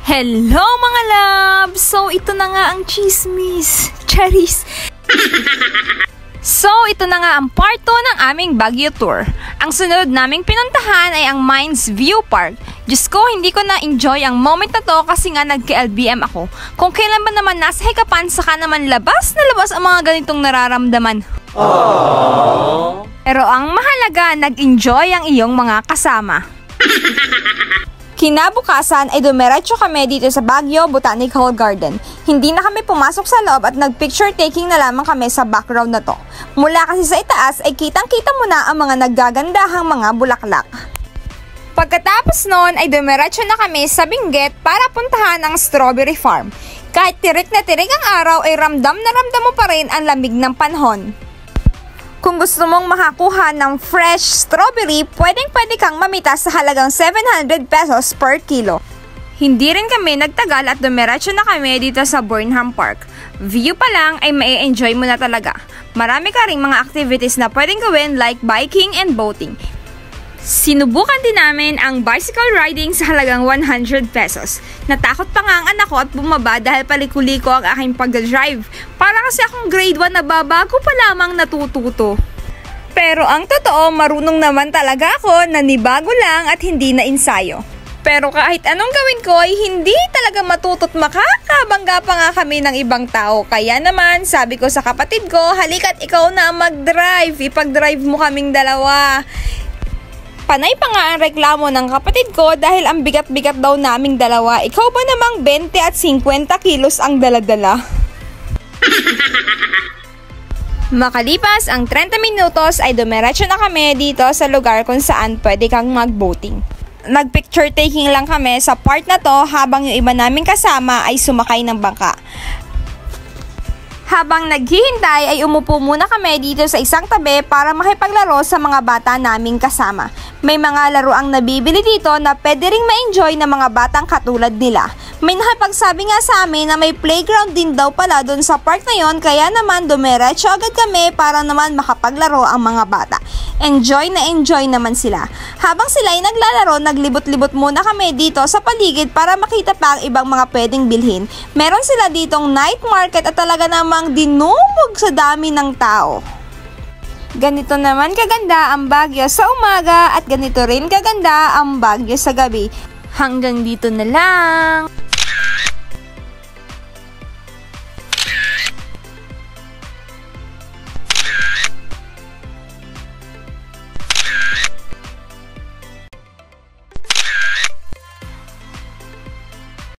Hello mga loves! So, ito na nga ang chismis. Charis. So, ito na nga ang part 2 ng aming Baguio tour. Ang sunod naming pinuntahan ay ang Mines View Park. Diyos ko, hindi ko na-enjoy ang moment na to kasi nga nag-LBM ako. Kung kailan ba naman nasa hikapan, saka naman labas na labas ang mga ganitong nararamdaman. Aww. Pero ang mahalaga, nag-enjoy ang iyong mga kasama. Kinabukasan ay dumiretso kami dito sa Baguio Botanical Garden. Hindi na kami pumasok sa loob at nag-picture taking na lamang kami sa background na to. Mula kasi sa itaas ay kitang-kita mo na ang mga naggagandahang mga bulaklak. Pagkatapos noon ay dumiretso na kami sa Benguet para puntahan ang strawberry farm. Kahit tirik na tirik ang araw ay ramdam na ramdam mo pa rin ang lamig ng panahon. Kung gusto mong makakuha ng fresh strawberry, pwedeng-pwede kang mamita sa halagang 700 pesos per kilo. Hindi rin kami nagtagal at dumiretso na kami dito sa Burnham Park. View pa lang ay mai-enjoy mo na talaga. Marami ka ring mga activities na pwedeng gawin like biking and boating. Sinubukan din namin ang bicycle riding sa halagang 100 pesos. Natakot pa nga ang anak ko at bumaba dahil paliko-liko ang aking pag-drive. Para kasi akong grade 1 na babago pa lamang natututo. Pero ang totoo, marunong naman talaga ako, nanibago lang at hindi na ensayo. Pero kahit anong gawin ko ay hindi talaga matutot, makakabangga pa nga kami ng ibang tao. Kaya naman, sabi ko sa kapatid ko, halika't ikaw na mag-drive, ipag-drive mo kaming dalawa. Panay pa nga ang reklamo ng kapatid ko dahil ang bigat-bigat daw naming dalawa. Ikaw ba namang 20 at 50 kilos ang daladala? Makalipas ang 30 minutos ay dumiretso na kami dito sa lugar kung saan pwede kang mag-boating. Nag-picture taking lang kami sa part na to habang yung iba naming kasama ay sumakay ng bangka. Habang naghihintay ay umupo muna kami dito sa isang tabi para makipaglaro sa mga bata naming kasama. May mga laro ang nabibili dito na pwede ring ma-enjoy ng mga batang katulad nila. May nakapagsabi nga sa amin na may playground din daw pala doon sa park na yon, kaya naman dumiretso agad kami para naman makapaglaro ang mga bata. Enjoy na enjoy naman sila. Habang sila ay naglalaro, naglibot-libot muna kami dito sa paligid para makita pa ang ibang mga pwedeng bilhin. Meron sila ditong night market at talaga namang dinumog sa dami ng tao. Ganito naman kaganda ang Baguio sa umaga at ganito rin kaganda ang Baguio sa gabi. Hanggang dito na lang!